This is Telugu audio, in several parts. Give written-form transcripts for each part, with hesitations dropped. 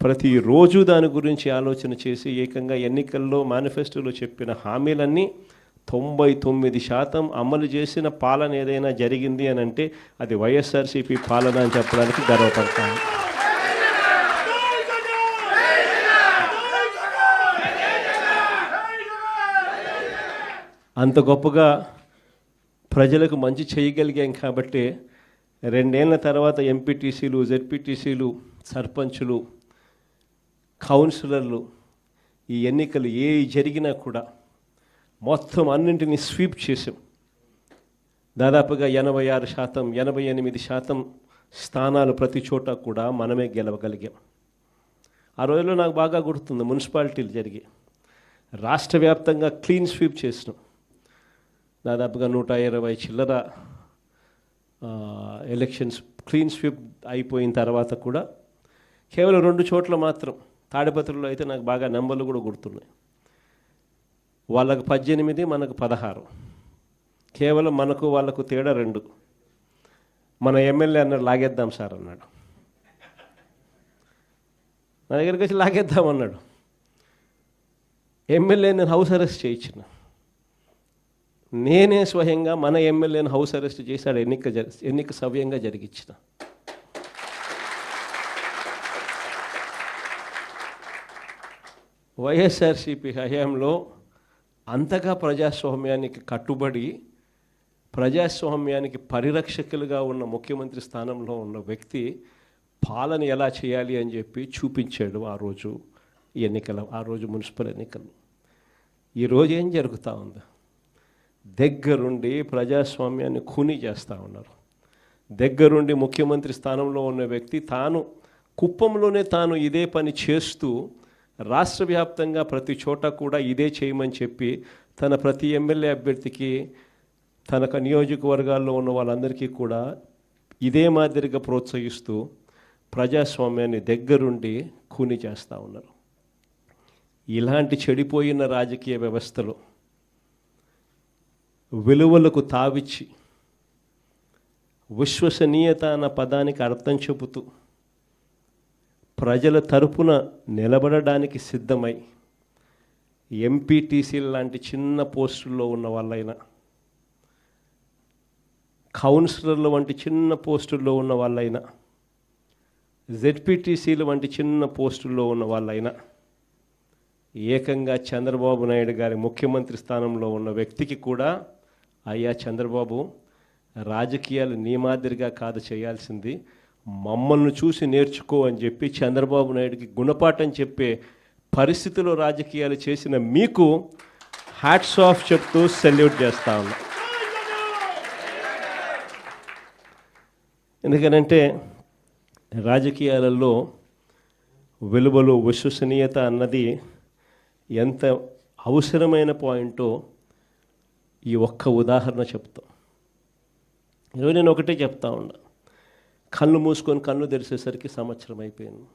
ప్రతిరోజు దాని గురించి ఆలోచన చేసి ఏకంగా ఎన్నికల్లో మేనిఫెస్టోలో చెప్పిన హామీలన్నీ 99% అమలు చేసిన పాలన ఏదైనా జరిగింది అని అంటే అది వైఎస్ఆర్సీపీ పాలన అని చెప్పడానికి గర్వపడతాను. అంత గొప్పగా ప్రజలకు మంచి చేయగలిగాం కాబట్టి 2 ఏళ్ల తర్వాత ఎంపీటీసీలు, జెడ్పీటీసీలు, సర్పంచులు, కౌన్సిలర్లు ఈ ఎన్నికలు ఏ జరిగినా కూడా మొత్తం అన్నింటినీ స్వీప్ చేసాం. దాదాపుగా 86%, 88% స్థానాలు ప్రతి చోట కూడా మనమే గెలవగలిగాం. ఆ రోజుల్లో నాకు బాగా గుర్తుంది, మున్సిపాలిటీలు జరిగాయి. రాష్ట్ర వ్యాప్తంగా క్లీన్ స్వీప్ చేసినాం. దాదాపుగా 120 చిల్లర ఎలక్షన్స్ క్లీన్ స్వీప్ అయిపోయిన తర్వాత కూడా కేవలం 2 చోట్ల మాత్రం, తాడిపత్రిలో అయితే నాకు బాగా నెంబర్లు కూడా గుర్తున్నాయి. వాళ్ళకు 18, మనకు 16. కేవలం మనకు వాళ్ళకు తేడా 2. మన ఎమ్మెల్యే అన్నాడు లాగేద్దాం సార్ అన్నాడు. నా దగ్గరికి వచ్చి లాగేద్దాం అన్నాడు. ఎమ్మెల్యే నేను హౌస్ అరెస్ట్ చేయించిన. నేనే స్వయంగా మన ఎమ్మెల్యేని హౌస్ అరెస్ట్ చేశాడు. ఎన్నిక సవ్యంగా జరిగించిన. వైఎస్ఆర్సీపీ హయాంలో అంతగా ప్రజాస్వామ్యానికి కట్టుబడి ప్రజాస్వామ్యానికి పరిరక్షకులుగా ఉన్న ముఖ్యమంత్రి స్థానంలో ఉన్న వ్యక్తి పాలన ఎలా చేయాలి అని చెప్పి చూపించాడు ఆ రోజు మున్సిపల్ ఎన్నికలు. ఈరోజు ఏం జరుగుతూ ఉంది? దగ్గరుండి ప్రజాస్వామ్యాన్ని ఖూనీ చేస్తూ ఉన్నారు. దగ్గరుండి ముఖ్యమంత్రి స్థానంలో ఉన్న వ్యక్తి కుప్పంలోనే తాను ఇదే పని చేస్తూ రాష్ట్ర వ్యాప్తంగా ప్రతి చోట కూడా ఇదే చేయమని చెప్పి తన ప్రతి ఎమ్మెల్యే అభ్యర్థికి, తన నియోజకవర్గాల్లో ఉన్న వాళ్ళందరికీ కూడా ఇదే మాదిరిగా ప్రోత్సహిస్తూ ప్రజాస్వామ్యాన్ని దగ్గరుండి ఖూనీ చేస్తూ ఉన్నారు. ఇలాంటి చెడిపోయిన రాజకీయ వ్యవస్థలో విలువలకు తావిచ్చి విశ్వసనీయత అన్న పదానికి అర్థం చెబుతూ ప్రజల తరపున నిలబడడానికి సిద్ధమై ఎంపీటీసీలు లాంటి చిన్న పోస్టుల్లో ఉన్న వాళ్ళైనా, కౌన్సిలర్ల వంటి చిన్న పోస్టుల్లో ఉన్న వాళ్ళైనా, జెడ్పీటీసీలు వంటి చిన్న పోస్టుల్లో ఉన్న వాళ్ళైనా ఏకంగా చంద్రబాబు నాయుడు గారి ముఖ్యమంత్రి స్థానంలో ఉన్న వ్యక్తికి కూడా, అయ్యా చంద్రబాబు, రాజకీయాలు నీ మాదిరిగా కాదు చేయాల్సింది, మమ్మల్ని చూసి నేర్చుకో అని చెప్పి చంద్రబాబు నాయుడికి గుణపాఠం చెప్పే పరిస్థితిలో రాజకీయాలు చేసిన మీకు హ్యాట్స్ ఆఫ్ చెప్తూ సెల్యూట్ చేస్తా ఉన్నా. ఎందుకనంటే రాజకీయాలలో విలువలు, విశ్వసనీయత అన్నది ఎంత అవసరమైన పాయింటో ఈ ఒక్క ఉదాహరణ చెప్తాం. ఈరోజు నేను ఒకటే చెప్తా ఉన్నా, కళ్ళు మూసుకొని కళ్ళు తెరిచేసరికి సంవత్సరం అయిపోయింది.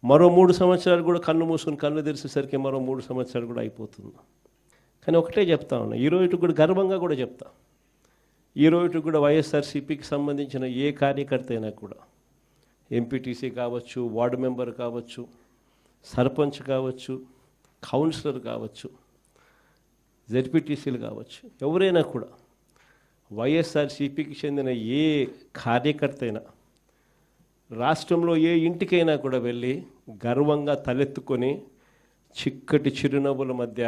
మరో 3 సంవత్సరాలు కూడా కళ్ళు మూసుకొని కళ్ళు తెరిచేసరికి మరో 3 సంవత్సరాలు కూడా అయిపోతుంది. కానీ ఒకటే చెప్తా ఉన్నా, ఈరోజు కూడా గర్వంగా కూడా చెప్తా, ఈరోజు కూడా వైఎస్ఆర్సీపీకి సంబంధించిన ఏ కార్యకర్త అయినా కూడా, ఎంపీటీసీ కావచ్చు, వార్డు మెంబర్ కావచ్చు, సర్పంచ్ కావచ్చు, కౌన్సిలర్ కావచ్చు, జెడ్పీటీసీలు కావచ్చు, ఎవరైనా కూడా వైఎస్ఆర్సీపీకి చెందిన ఏ కార్యకర్త అయినా రాష్ట్రంలో ఏ ఇంటికైనా కూడా వెళ్ళి గర్వంగా తలెత్తుకొని చిక్కటి చిరునవ్వుల మధ్య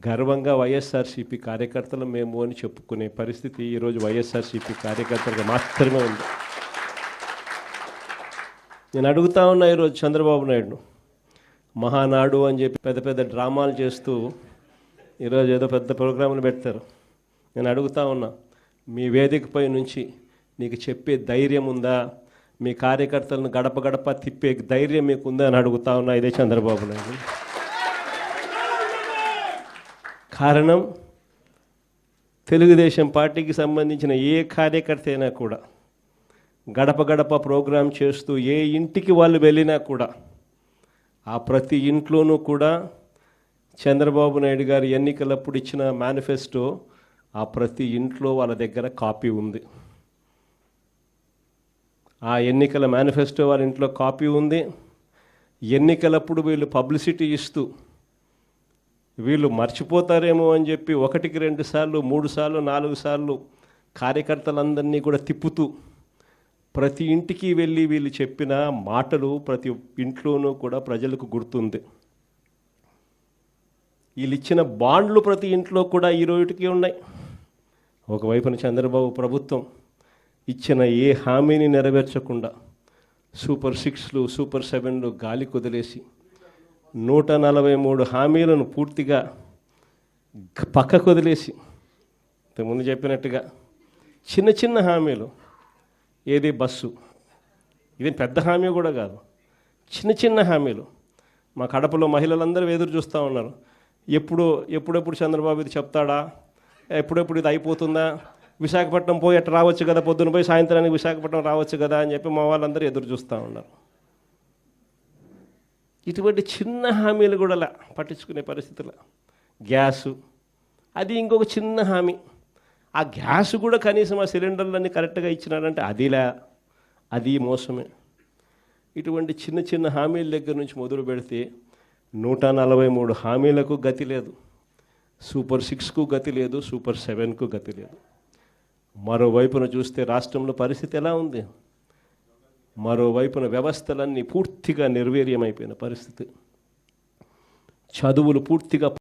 గర్వంగా వైఎస్ఆర్సీపీ కార్యకర్తలు మేము అని చెప్పుకునే పరిస్థితి ఈరోజు వైఎస్ఆర్సీపీ కార్యకర్తలకు మాత్రమే ఉంది. నేను అడుగుతా ఉన్నా ఈరోజు చంద్రబాబు నాయుడును, మహానాడు అని చెప్పి పెద్ద పెద్ద డ్రామాలు చేస్తూ ఈరోజు ఏదో పెద్ద ప్రోగ్రాములు పెడతారు. నేను అడుగుతా ఉన్నా, మీ వేదికపై నుంచి నీకు చెప్పే ధైర్యం ఉందా? మీ కార్యకర్తలను గడప గడప తిప్పే ధైర్యం మీకుందా అని అడుగుతా ఉన్నా ఇదే చంద్రబాబు నాయుడు. కారణం, తెలుగుదేశం పార్టీకి సంబంధించిన ఏ కార్యకర్త అయినా కూడా గడప గడప ప్రోగ్రాం చేస్తూ ఏ ఇంటికి వాళ్ళు వెళ్ళినా కూడా ఆ ప్రతి ఇంట్లోనూ కూడా చంద్రబాబు నాయుడు గారు ఎన్నికలప్పుడు ఇచ్చిన మేనిఫెస్టో ఆ ప్రతి ఇంట్లో వాళ్ళ దగ్గర కాపీ ఉంది. ఆ ఎన్నికల మేనిఫెస్టో వారి ఇంట్లో కాపీ ఉంది. ఎన్నికలప్పుడు వీళ్ళు పబ్లిసిటీ ఇస్తూ వీళ్ళు మర్చిపోతారేమో అని చెప్పి 1కి 2 సార్లు 3 సార్లు 4 సార్లు కార్యకర్తలందరినీ కూడా తిప్పుతూ ప్రతి ఇంటికి వెళ్ళి వీళ్ళు చెప్పిన మాటలు ప్రతి ఇంట్లోనూ కూడా ప్రజలకు గుర్తుంది. వీళ్ళు ఇచ్చిన బాండ్లు ప్రతి ఇంట్లో కూడా ఈ రోజుకి ఉన్నాయి. ఒకవైపున చంద్రబాబు ప్రభుత్వం ఇచ్చిన ఏ హామీని నెరవేర్చకుండా సూపర్ 6లు సూపర్ 7లు గాలి కుదిలేసి 143 హామీలను పూర్తిగా పక్కకు వదిలేసి ఇంతకుముందు చెప్పినట్టుగా చిన్న చిన్న హామీలు, ఏది బస్సు, ఇది పెద్ద హామీ కూడా కాదు, చిన్న చిన్న హామీలు. మా కడపలో మహిళలందరూ ఎదురు చూస్తూ ఉన్నారు, ఎప్పుడెప్పుడు చంద్రబాబు ఇది చెప్తాడా, ఎప్పుడెప్పుడు ఇది అయిపోతుందా, విశాఖపట్నం పోయి అట్లా రావచ్చు కదా, పొద్దున పోయి సాయంత్రానికి విశాఖపట్నం రావచ్చు కదా అని చెప్పి మా వాళ్ళందరూ ఎదురు చూస్తూ ఉన్నారు. ఇటువంటి చిన్న హామీలు కూడా పట్టించుకునే పరిస్థితులు. గ్యాసు, అది ఇంకొక చిన్న హామీ. ఆ గ్యాస్ కూడా కనీసం ఆ సిలిండర్లన్నీ కరెక్ట్గా ఇచ్చినాడంటే అది మోసమే. ఇటువంటి చిన్న చిన్న హామీల దగ్గర నుంచి మొదలు పెడితే 143 హామీలకు గతి లేదు, సూపర్ 6కు గతి లేదు, సూపర్ 7కు గతి లేదు. మరోవైపున చూస్తే రాష్ట్రంలో పరిస్థితి ఎలా ఉంది? మరోవైపున వ్యవస్థలన్నీ పూర్తిగా నిర్వీర్యమైపోయిన పరిస్థితి. చదువులు పూర్తిగా